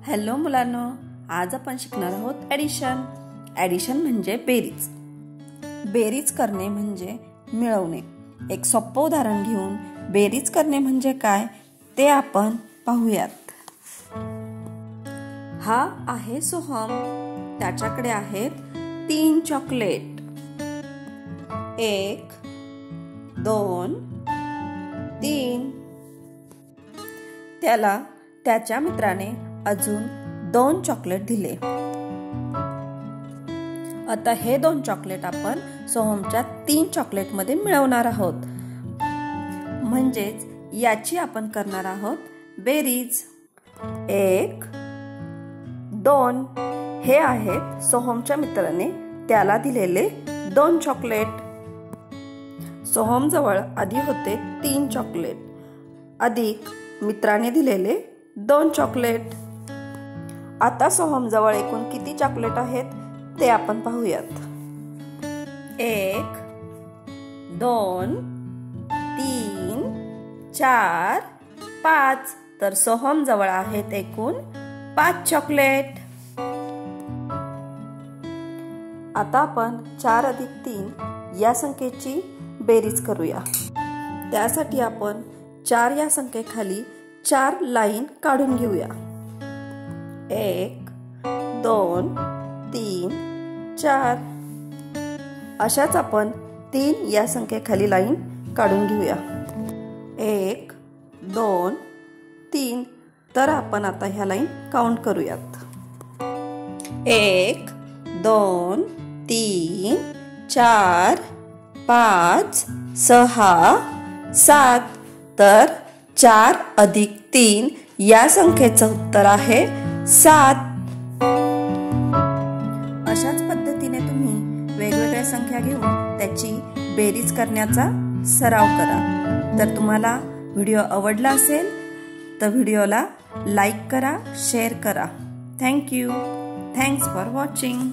Hello मुलांनो, आज आपण शिकणार आहोत ॲडिशन. ॲडिशन म्हणजे बेरीज. बेरीज करणे म्हणजे मिळवणे. एक सोपं उदाहरण घेऊन बेरीज करणे म्हणजे काय ते आपण पाहूयात. हा आहे सोहम. त्याच्याकडे आहेत 3 चॉकलेट. 1 2 3. त्याला त्याच्या मित्राने अजून 2 चॉकलेट दिले. आता हे 2 चॉकलेट आपण सोहमच्या 3 चॉकलेट मध्ये मिळवणार आहोत. म्हणजेच याची आपण करणार आहोत बेरीज. 1 2 हे आहेत सोहमच्या मित्राने त्याला दिलेले 2 चॉकलेट. सोहम जवळ आधी होते 3 चॉकलेट अधिक मित्राने दिलेले 2 चॉकलेट. आता सोहम जवळ एकूण किती चॉकलेट आहेत ते आपण पाहूयात. 1 2 3 4 5. तर सोहम जवळ आहेत एकूण 5 चॉकलेट. आता आपण 4 अधिक 3 या संख्येची बेरीज करूया. त्यासाठी आपण 4 या संख्येखाली 4 लाईन काढून घेऊया. 1 2 3 4. अशाच आपण 3 या संख्येखाली लाईन काढून घेऊया. 1 2 3. तर आपण आता ह्या लाईन काउंट करूयात. 1 2 3 4 5 6 7. तर 4 अधिक 3 या संख्येचं उत्तर आहे 7. अशाच पद्धतीने तुम्ही वेगवेगळ्या संख्या घेऊन त्याची बेरीज करण्याचा सराव करा. तर तुम्हाला व्हिडिओ आवडला असेल तर व्हिडिओला लाईक करा, शेअर करा. थँक्यू. Thanks for watching.